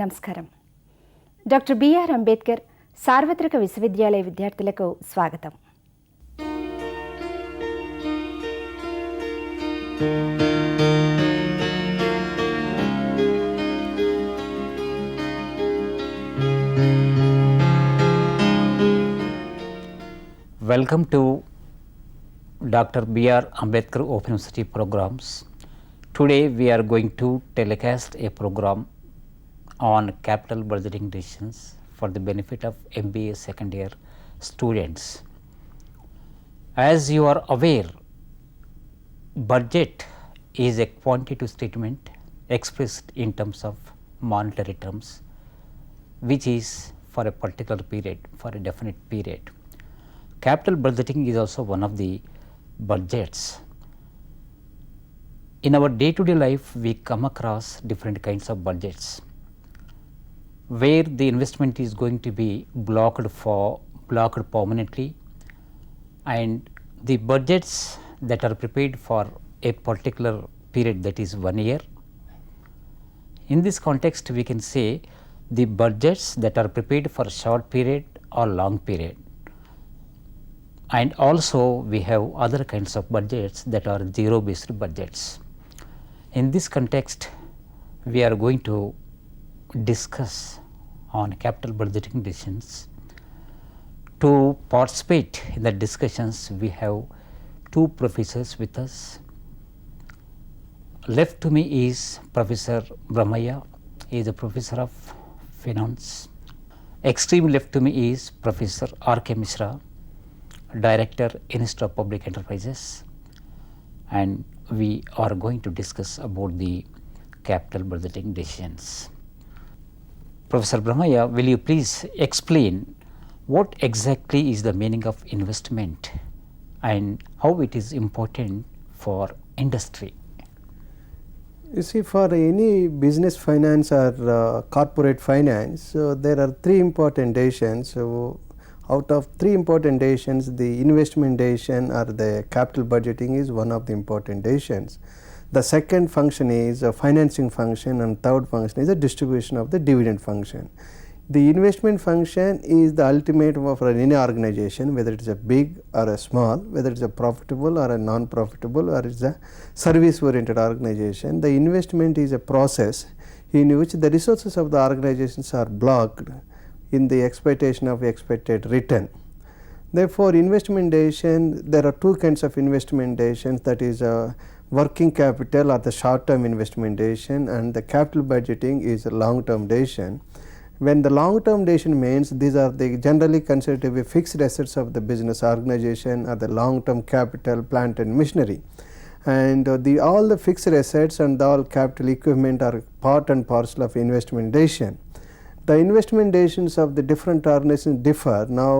నమస్కారం. Doctor BR Ambedkar సార్వత్రిక విశ్వవిద్యాలయ విద్యార్థులకు స్వాగతం. Welcome to Dr. B.R. Ambedkar Open University programs. Today we are going to telecast a program on capital budgeting decisions for the benefit of MBA second year students. As you are aware, budget is a quantitative statement expressed in terms of monetary terms, which is for a particular period, for a definite period. Capital budgeting is also one of the budgets. In our day-to-day life, we come across different kinds of budgets where the investment is going to be blocked permanently, and the budgets that are prepared for a particular period, that is 1 year. In this context, we can say the budgets that are prepared for a short period or long period. And also we have other kinds of budgets that are zero based budgets. In this context, we are going to discuss on capital budgeting decisions. To participate in the discussions, we have two professors with us. Left to me is Professor Brahmaya. He is a professor of finance. Extreme left to me is Professor R.K. Mishra, Director, Institute of Public Enterprises, and we are going to discuss about the capital budgeting decisions. Professor Brahmaya, will you please explain what exactly is the meaning of investment and how it is important for industry? You see, for any business finance or corporate finance, there are three important decisions. Out of three important decisions, the investment decision or the capital budgeting is one of the important decisions. The second function is a financing function, and third function is a distribution of the dividend function. The investment function is the ultimate for any organization, whether it is a big or a small, whether it is a profitable or a non-profitable, or it is a service-oriented organization. The investment is a process in which the resources of the organizations are blocked in the expectation of expected return. Therefore, investment decision, there are two kinds of investment decisions, that is working capital or the short term investment decision, and the capital budgeting is a long term decision. When the long term decision means these are the generally considered to be fixed assets of the business organization or the long term capital, plant and machinery, and all the fixed assets and all capital equipment are part and parcel of investment decision. The investment decisions of the different organizations differ. Now,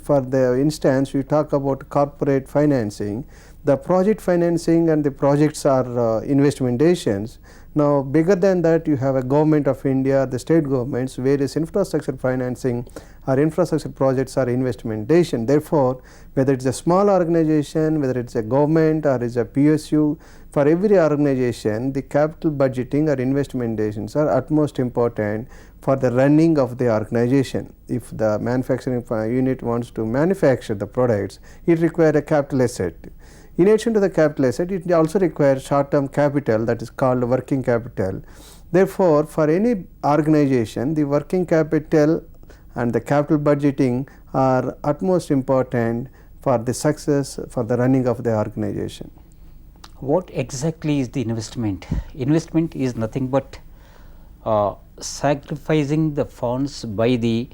for the instance, we talk about corporate financing. The project financing and the projects are investment decisions. Now, bigger than that, you have a government of India, the state governments, various infrastructure financing or infrastructure projects are investment decision. Therefore, whether it's a small organization, whether it's a government or it's a PSU, for every organization, the capital budgeting or investment decisions are utmost important for the running of the organization. If the manufacturing unit wants to manufacture the products, it requires a capital asset. In addition to the capital asset, it also requires short term capital, that is called working capital. Therefore, for any organization, the working capital and the capital budgeting are utmost important for the success for the running of the organization. What exactly is the investment? Investment is nothing but sacrificing the funds by the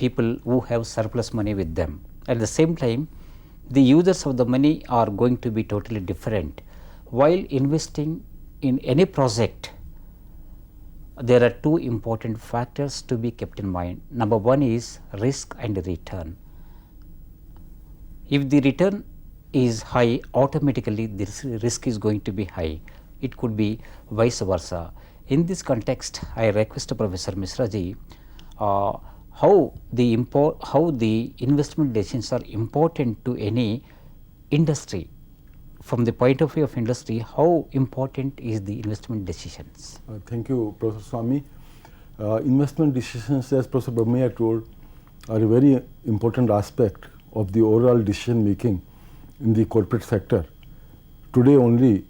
people who have surplus money with them. At the same time, the users of the money are going to be totally different. While investing in any project, there are two important factors to be kept in mind. Number one is risk and return. If the return is high, automatically this risk is going to be high. It could be vice versa. In this context, I request Professor Mishra ji, how the investment decisions are important to any industry. from the point of view of industry, how important is the investment decisions? Thank you, Professor Swami. Investment decisions, as Professor Brahmaiah told, are a very important aspect of the overall decision making in the corporate sector. Today only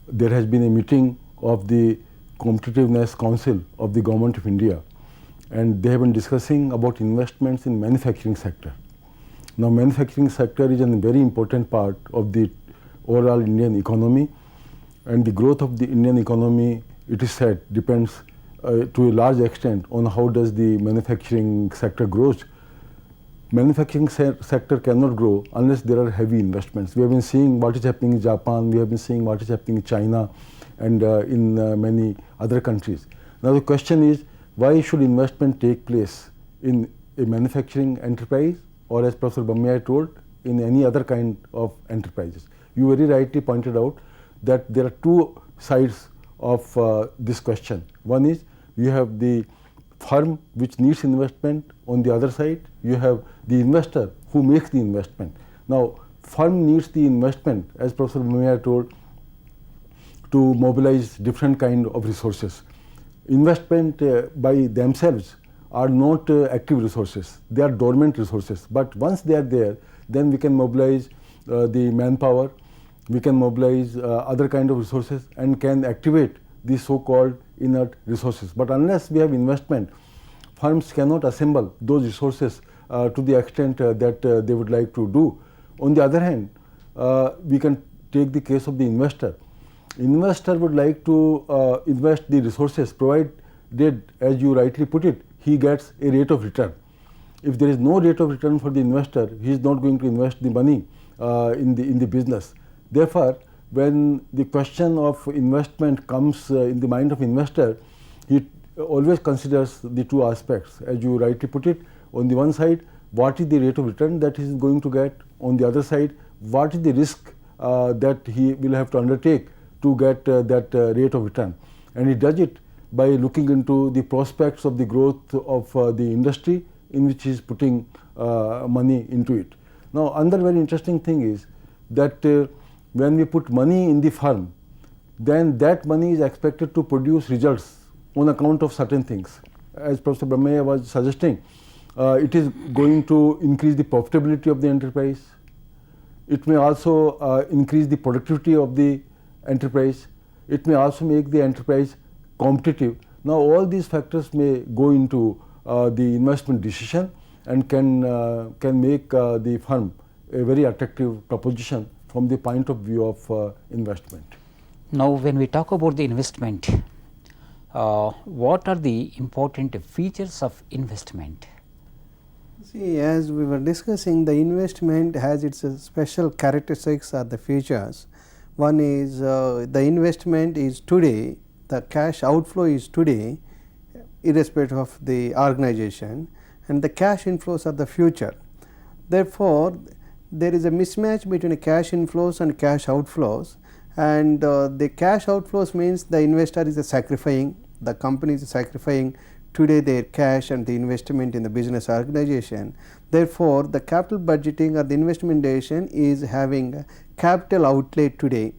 there has been a meeting of the Competitiveness Council of the Government of India, and they have been discussing about investments in manufacturing sector. Now, manufacturing sector is a very important part of the overall Indian economy, and the growth of the Indian economy, it is said, depends to a large extent on how does the manufacturing sector grows. Manufacturing sector cannot grow unless there are heavy investments. We have been seeing what is happening in Japan, we have been seeing what is happening in China and in many other countries. Now, the question is, why should investment take place in a manufacturing enterprise, or as Professor Brahmaiah told, in any other kind of enterprises? You very rightly pointed out that there are two sides of this question. One is you have the firm which needs investment. On the other side, you have the investor who makes the investment. Now, firm needs the investment, as Professor Brahmaiah told, to mobilize different kind of resources. Investment by themselves are not active resources, they are dormant resources. But once they are there, then we can mobilize the manpower, we can mobilize other kind of resources and can activate the so-called inert resources. But unless we have investment, firms cannot assemble those resources to the extent that they would like to do. On the other hand, we can take the case of the investor. Investor would like to invest the resources provided, as you rightly put it, he gets a rate of return. If there is no rate of return for the investor, he is not going to invest the money in the business. Therefore, when the question of investment comes in the mind of investor, he always considers the two aspects, as you rightly put it. On the one side, what is the rate of return that he is going to get? On the other side, what is the risk that he will have to undertake to get that rate of return? And he does it by looking into the prospects of the growth of the industry in which he is putting money into it. Now, another very interesting thing is that when we put money in the firm, then that money is expected to produce results on account of certain things. As Professor Brahmaiah was suggesting, it is going to increase the profitability of the enterprise. It may also increase the productivity of the enterprise. It may also make the enterprise competitive. Now, all these factors may go into the investment decision and can make the firm a very attractive proposition from the point of view of investment. Now, when we talk about the investment, what are the important features of investment? See, as we were discussing, the investment has its special characteristics or the features. One is the investment is today, the cash outflow is today, irrespective of the organization, and the cash inflows are the future. Therefore, there is a mismatch between cash inflows and cash outflows, and the cash outflows means the investor is sacrificing, the company is sacrificing today their cash and the investment in the business organization. Therefore, the capital budgeting or the investment decision is having capital outlay today,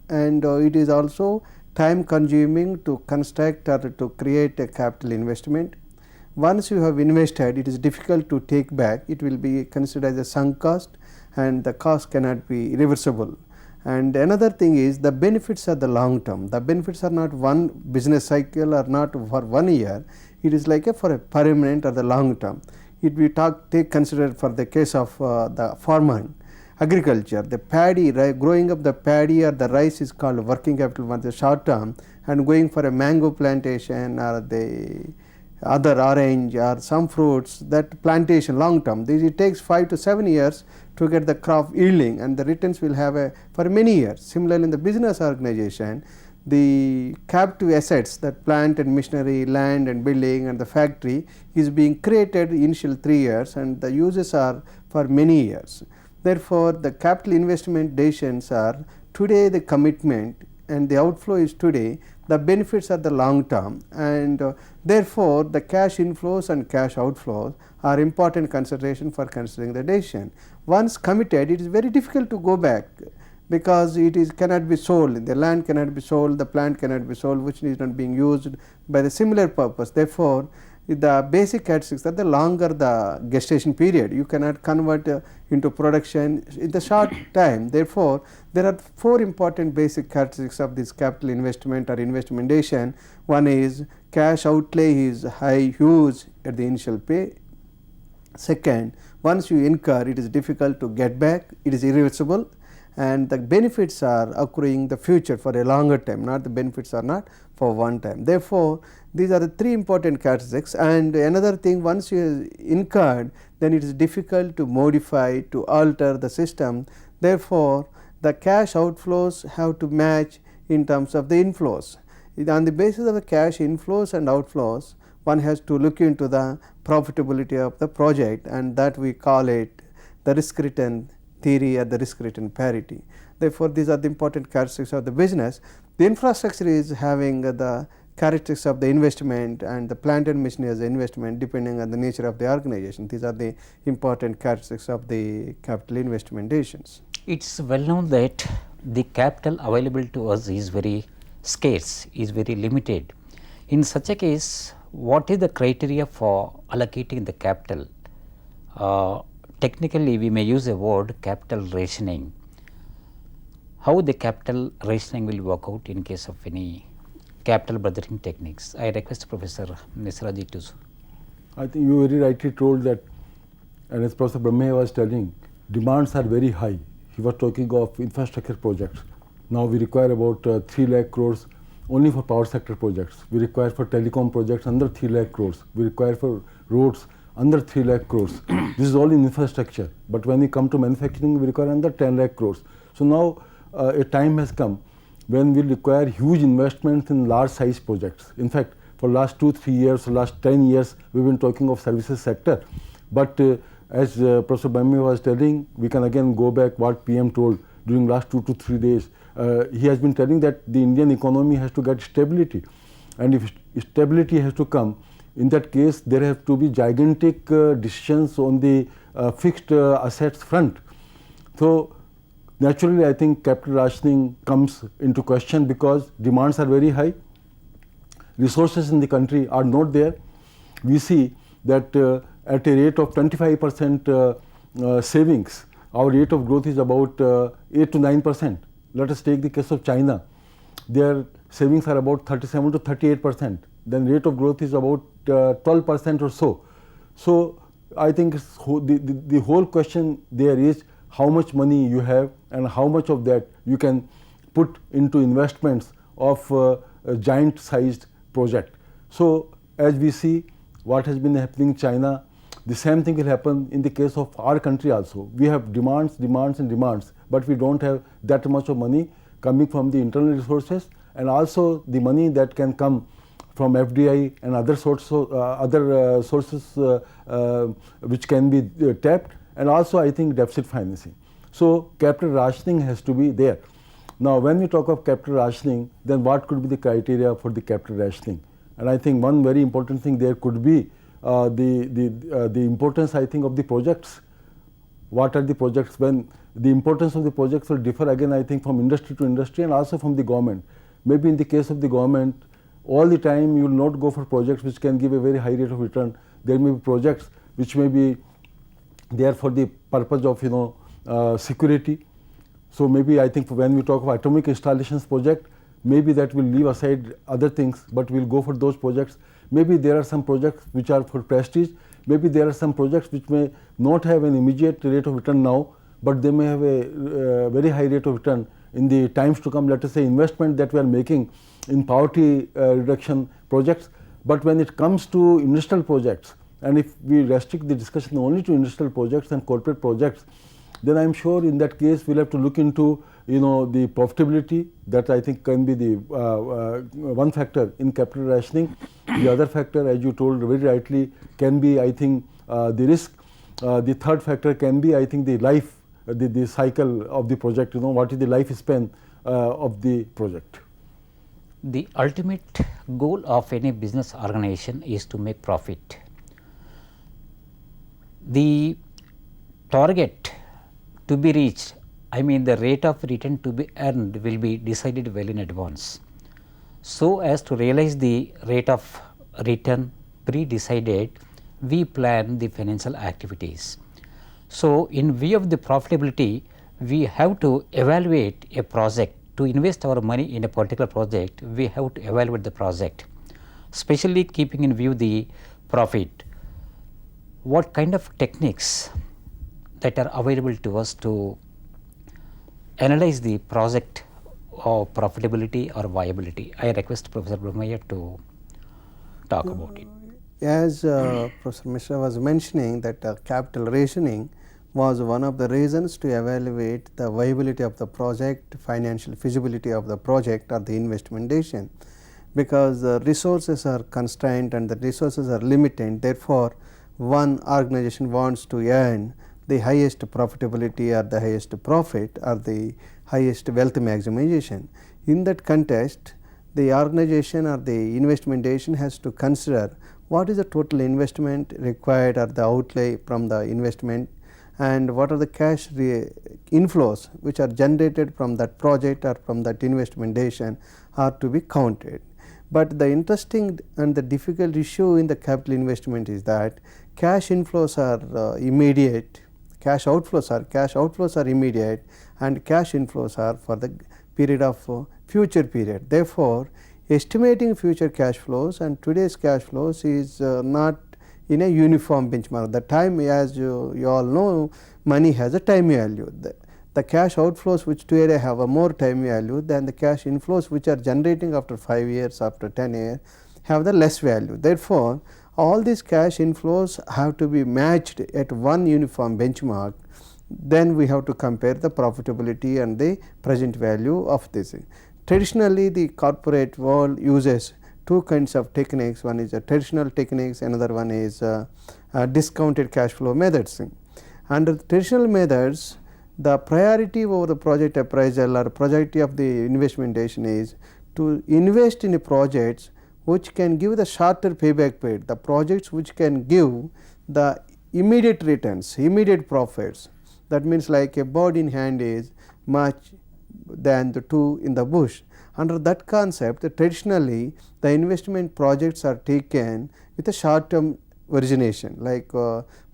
and it is also time consuming to construct or to create a capital investment. Once you have invested, it is difficult to take back. It will be considered as a sunk cost, and the cost cannot be reversible. And another thing is the benefits are the long term. The benefits are not one business cycle or not for 1 year. It is like for a permanent or the long term. It we take consider for the case of the farming, agriculture, the paddy, growing up the paddy or the rice is called working capital one, the short term, and going for a mango plantation or the other orange or some fruits, that plantation long term. It takes 5 to 7 years to get the crop yielding, and the returns will have for many years. Similarly, in the business organization, the captive assets, that plant and machinery, land and building and the factory is being created initial 3 years, and the uses are for many years. Therefore, the capital investment decisions are today the commitment and the outflow is today, the benefits are the long term, and therefore, the cash inflows and cash outflows are important consideration for considering the decision. Once committed, it is very difficult to go back. because it is cannot be sold, the land cannot be sold, the plant cannot be sold, which is not being used by the similar purpose. Therefore, the basic characteristics are the longer the gestation period, you cannot convert into production in the short time. Therefore, there are 4 important basic characteristics of this capital investment or investmentation. One is cash outlay is high, huge at the initial pay. Second, once you incur, it is difficult to get back, it is irreversible, and the benefits are accruing the future for a longer time, not the benefits are not for one time. Therefore, these are the 3 important characteristics. And another thing, once you incurred, then it is difficult to modify, to alter the system. Therefore, the cash outflows have to match in terms of the inflows. On the basis of the cash inflows and outflows, one has to look into the profitability of the project, and that we call it the risk return theory or the risk return parity. Therefore, these are the important characteristics of the business. The infrastructure is having the characteristics of the investment, and the plant and machinery as investment depending on the nature of the organization. These are the important characteristics of the capital investmentations. It is well known that the capital available to us is very scarce, is very limited. In such a case, what is the criteria for allocating the capital? Technically, we may use a word capital rationing. How the capital rationing will work out in case of any capital budgeting techniques? I request Professor Misraji to. I think you very rightly told that, and as Professor Brahmaya was telling, demands are very high. He was talking of infrastructure projects. Now we require about 3 lakh crores only for power sector projects. We require for telecom projects under 3 lakh crores. We require for roads under 3 lakh crores. This is all in infrastructure. But when we come to manufacturing, we require under 10 lakh crores. So now a time has come when we require huge investments in large size projects. In fact, for last 2-3 years, last 10 years, we've been talking of services sector. But as Professor Brahmaya was telling, we can again go back what PM told during last 2 to 3 days. He has been telling that the Indian economy has to get stability, and if stability has to come, in that case there have to be gigantic decisions on the fixed assets front. So naturally, I think capital rationing comes into question because demands are very high, resources in the country are not there. We see that at a rate of 25% savings, our rate of growth is about 8 to 9%. Let us take the case of China. Their savings are about 37 to 38%. Then rate of growth is about 12% or so. So I think the whole question there is how much money you have and how much of that you can put into investments of a giant sized project. So as we see what has been happening in China, the same thing will happen in the case of our country also. We have demands and demands, but we don't have that much of money coming from the internal resources, and also the money that can come from FDI and other sources which can be tapped, and also I think deficit financing. So capital rationing has to be there. Now when we talk of capital rationing, then what could be the criteria for the capital rationing? And I think one very important thing there could be the importance, I think, of the projects. What are the projects? When the importance of the projects will differ again, I think, from industry to industry and also from the government. Maybe in the case of the government, all the time you will not go for projects which can give a very high rate of return. There may be projects which may be there for the purpose of security. So maybe I think when we talk of atomic installations project, maybe that will leave aside other things, but we will go for those projects. Maybe there are some projects which are for prestige. Maybe there are some projects which may not have an immediate rate of return now, but they may have a very high rate of return in the times to come. Let us say investment that we are making in poverty reduction projects. But when it comes to industrial projects, and if we restrict the discussion only to industrial projects and corporate projects, then I am sure in that case we will have to look into the profitability. That I think can be the one factor in capital rationing. The other factor, as you told very rightly, can be, I think, the risk. The third factor can be, I think, the life, the cycle of the project. What is the lifespan of the project? The ultimate goal of any business organization is to make profit. The target to be reached I mean the rate of return to be earned will be decided well in advance. So as to realize the rate of return pre-decided, we plan the financial activities. So in view of the profitability, we have to evaluate a project. To invest our money in a particular project, we have to evaluate the project, especially keeping in view the profit. What kind of techniques that are available to us to analyze the project of profitability or viability? I request Professor Brahmaiah to talk about it. As Professor Mishra was mentioning, that capital rationing was one of the reasons to evaluate the viability of the project, financial feasibility of the project or the investment decision, because the resources are constrained and the resources are limited. Therefore, one organization wants to earn the highest profitability or the highest profit or the highest wealth maximization. In that context, the organization or the investment decision has to consider what is the total investment required or the outlay from the investment, and what are the cash inflows which are generated from that project or from that investment decision are to be counted. But the interesting and the difficult issue in the capital investment is that cash inflows are immediate, cash outflows are immediate, and cash inflows are for the period of future period. Therefore, estimating future cash flows and today's cash flows is not in a uniform benchmark. The time, as you all know, money has a time value. The cash outflows which today have a more time value than the cash inflows which are generating after 5 years, after 10 years have the less value. Therefore, all these cash inflows have to be matched at one uniform benchmark. Then we have to compare the profitability and the present value of this. Traditionally, the corporate world uses two kinds of techniques. One is a traditional techniques, another one is discounted cash flow methods. Under the traditional methods, the priority over the project appraisal or priority of the investment decision is to invest in projects which can give the shorter payback period, the projects which can give the immediate returns, immediate profits. That means like a bird in hand is much than the two in the bush. Under that concept, traditionally the investment projects are taken with a short term origination, like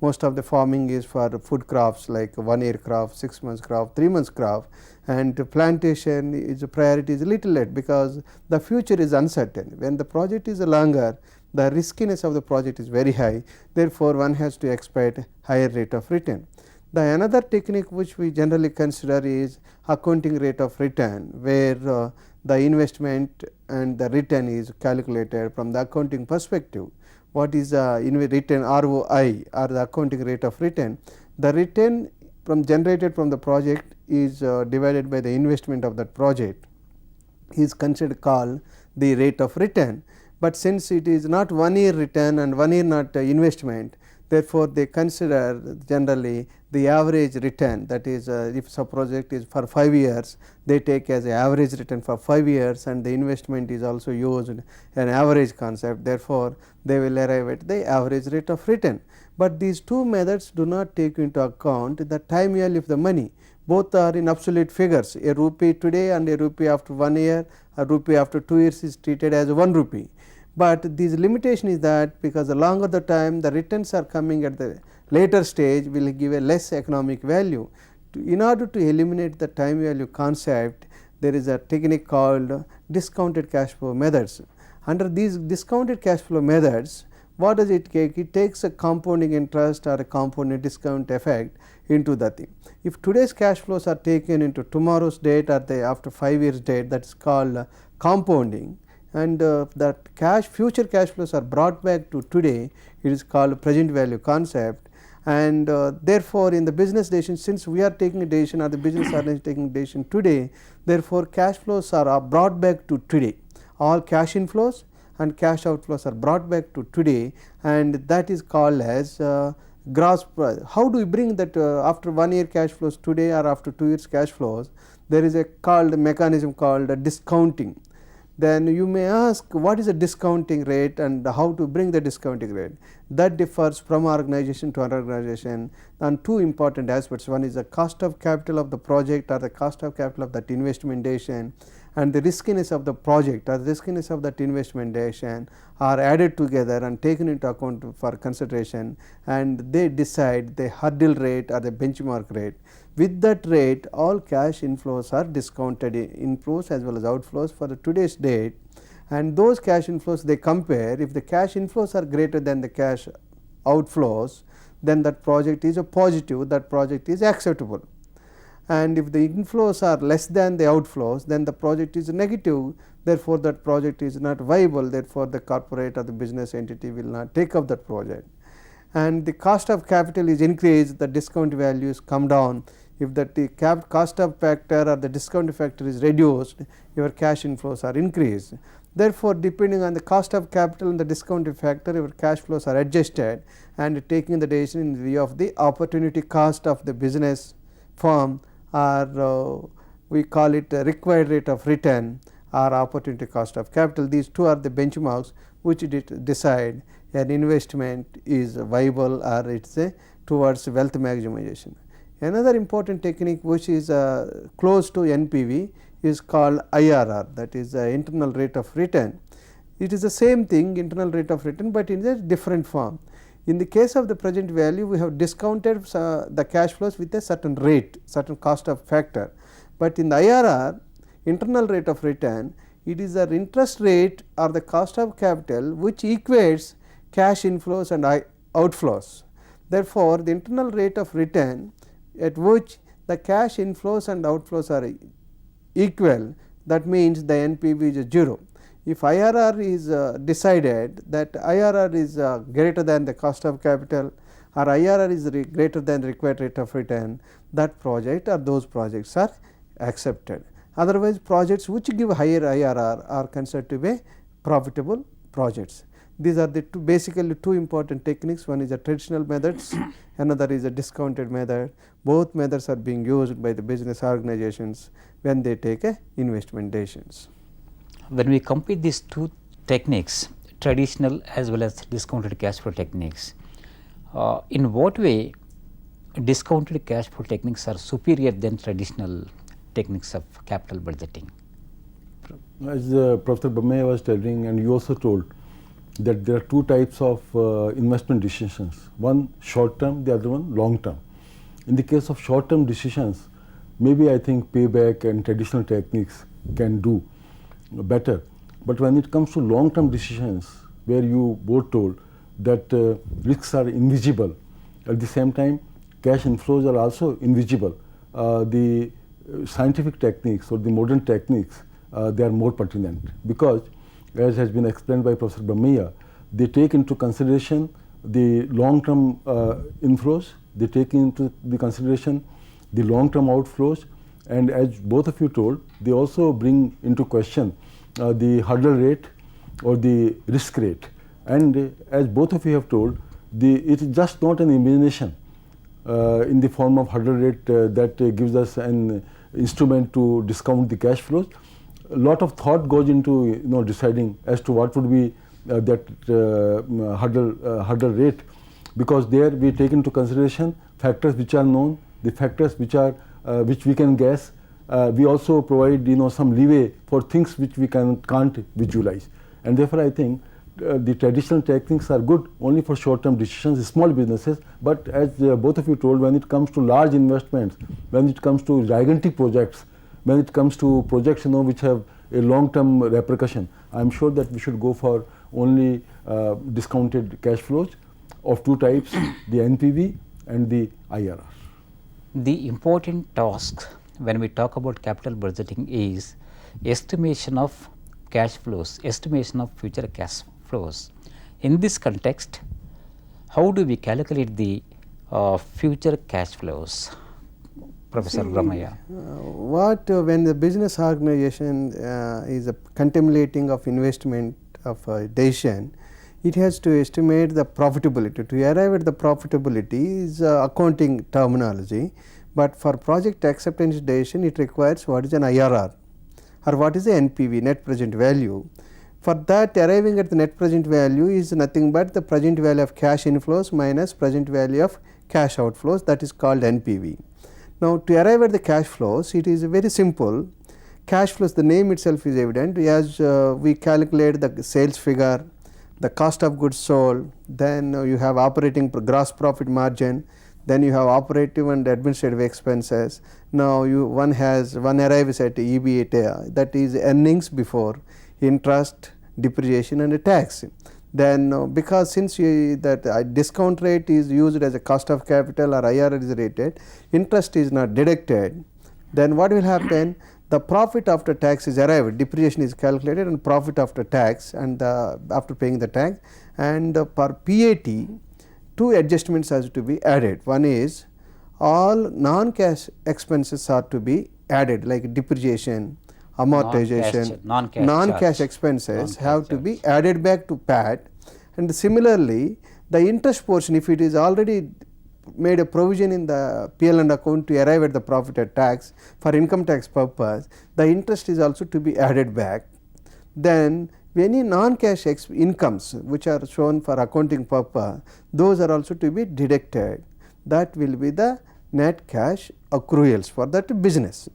most of the farming is for food crops like 1 year crop, 6 months crop, 3 months crop, and plantation is priority is a little late because the future is uncertain. When the project is longer, the riskiness of the project is very high, therefore one has to expect higher rate of return. The another technique which we generally consider is accounting rate of return, where the investment and the return is calculated from the accounting perspective. What is the return, ROI, or the accounting rate of return? The return from generated from the project is divided by the investment of that project is considered called the rate of return. But since it is not 1 year return and 1 year not investment, therefore they consider generally the average return, that is if a project is for 5 years, they take as an average return for 5 years, and the investment is also used an average concept. Therefore, they will arrive at the average rate of return. But these two methods do not take into account the time value of the money. Both are in absolute figures. A rupee today and a rupee after 1 year, a rupee after 2 years is treated as 1 rupee. But this limitation is that because the longer the time, the returns are coming at the later stage will give a less economic value. In order to eliminate the time value concept, there is a technique called discounted cash flow methods. Under these discounted cash flow methods, what does it take? It takes a compounding interest or a compounding discount effect into the thing. If today's cash flows are taken into tomorrow's date or the after 5 years date, that is called compounding, and that future cash flows are brought back to today, it is called present value concept. And therefore, in the business decision, since we are taking a decision or the business organization taking a decision today, therefore price flows are brought back to today. All cash inflows and cash outflows are brought back to today, and that is called as gross price. How do we bring that after 1 year cash flows today or after 2 years cash flows? There is a mechanism called discounting. then you may ask what is the discounting rate and how to bring the discounting rate. That differs from organization to organization on two important aspects. One is the cost of capital of the project or the cost of capital of that investmentation, and the riskiness of the project or the riskiness of that investmentation are added together and taken into account for consideration, and they decide the hurdle rate or the benchmark rate. With that rate, all cash inflows are discounted, inflows as well as outflows for the today's date, and those cash inflows they compare. If the cash inflows are greater than the cash outflows, then that project is a positive, that project is acceptable. And if the inflows are less than the outflows, then the project is negative, therefore that project is not viable, therefore the corporate or the business entity will not take up that project. And the cost of capital is increased, the discount values come down. If the cost of factor or the discount factor is reduced, your cash inflows are increased. Therefore, depending on the cost of capital and the discount factor, your cash flows are adjusted, and taking the decision in view of the opportunity cost of the business firm, or we call it a required rate of return or opportunity cost of capital. These two are the benchmarks which decide an investment is viable or it is towards wealth maximization. Another important technique which is close to NPV is called IRR, that is internal rate of return. It is the same thing, internal rate of return, but in a different form. In the case of the present value, we have discounted the cash flows with a certain rate, certain cost of factor, but in the IRR, internal rate of return, it is the interest rate or the cost of capital which equates cash inflows and outflows. Therefore, the internal rate of return at which the cash inflows and outflows are equal, that means the NPV is 0. If IRR is decided that IRR is greater than the cost of capital or IRR is greater than the required rate of return, that project or those projects are accepted. Otherwise, projects which give higher IRR are considered to be profitable projects. These are the basically two important techniques. One is a traditional methods, another is a discounted method. Both methods are being used by the business organizations when they take investment decisions. When we compare these two techniques, traditional as well as discounted cash flow techniques, in what way discounted cash flow techniques are superior than traditional techniques of capital budgeting? As Professor Bamaya was telling, and you also told, that there are two types of investment decisions, one short term, the other one long term. In the case of short term decisions, maybe I think payback and traditional techniques can do better, but when it comes to long term decisions, where you both told that risks are invisible, at the same time cash inflows are also invisible, the scientific techniques or the modern techniques, they are more pertinent, because as has been explained by Professor Bamaya, they take into consideration the long term inflows, they take into the consideration the long term outflows, and as both of you told, they also bring into question the hurdle rate or the risk rate. And as both of you have told, it is just not an imagination in the form of hurdle rate that gives us an instrument to discount the cash flows. A lot of thought goes into deciding as to what would be that hurdle rate, because there we take into consideration factors which are known, the factors which we can guess. We also provide some leeway for things which we can't visualize, and therefore I think the traditional techniques are good only for short term decisions, small businesses, but as both of you told, when it comes to large investments, when it comes to gigantic projects, when it comes to projects which have a long term repercussion, I am sure that we should go for only discounted cash flows of two types, the NPV and the IRR. The important task when we talk about capital budgeting is estimation of cash flows, estimation of future cash flows. In this context, how do we calculate the future cash flows? Professor Bamaya. When the business organization is contemplating of investment of a decision, it has to estimate the profitability. To arrive at the profitability is accounting terminology, but for project acceptance decision it requires what is an IRR. or what is the NPV, net present value. For that, arriving at the net present value is nothing but the present value of cash inflows minus present value of cash outflows, that is called NPV. Now, to arrive at the cash flows, it is very simple. Cash flows, the name itself is evident, as we calculate the sales figure, the cost of goods sold, then you have operating gross profit margin, then you have operative and administrative expenses. Now, one arrives at EBITDA, that is earnings before interest, depreciation and tax. Then because since that discount rate is used as a cost of capital or IRR is rated, interest is not deducted, then what will happen? The profit after tax is arrived, depreciation is calculated and profit after tax, and after paying the tax, and per PAT 2 adjustments has to be added. One is all non-cash expenses are to be added, like depreciation, amortization, non-cash expenses have to be added back to PAT. And similarly, the interest portion, if it is already made a provision in the P&L account to arrive at the profit at tax for income tax purpose, the interest is also to be added back. Then any non-cash incomes which are shown for accounting purpose, those are also to be deducted. That will be the net cash accruals for that business.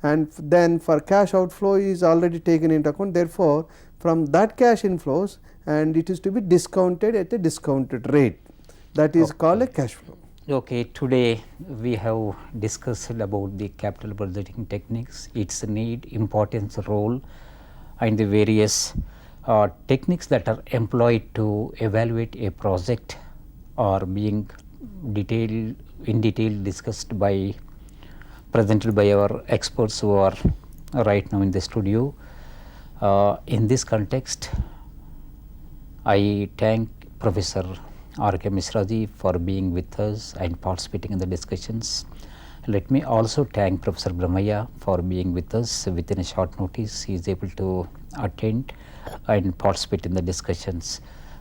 And then for cash outflow is already taken into account, therefore, from that cash inflows, and it is to be discounted at a discounted rate, that is called a cash flow. Okay, today we have discussed about the capital budgeting techniques, its need, importance, role, and the various techniques that are employed to evaluate a project are being in detail discussed by, presented by our experts who are right now in the studio. In this context, I thank Professor R.K. Mishraji for being with us and participating in the discussions. Let me also thank Professor Brahmaya for being with us. Within a short notice, he is able to attend and participate in the discussions.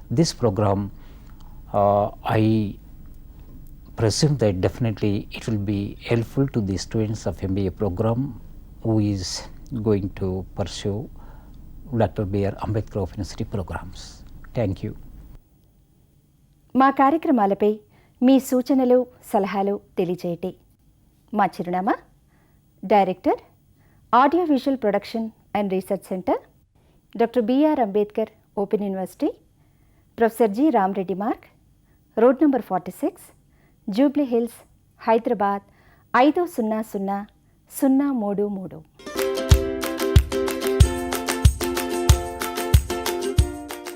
This program, I presume that definitely it will be helpful to the students of MBA program who is going to pursue Dr. B.R. Ambedkar of University programs. Thank you. మా కార్యక్రమాలపై మీ సూచనలు సలహాలు తెలియజేయండి. మా చిరునామా director audio visual production and research centre, doctor BR Ambedkar open university, professor G Ramareddy Marg, road number 46, Jubilee Hills, Hyderabad 500033.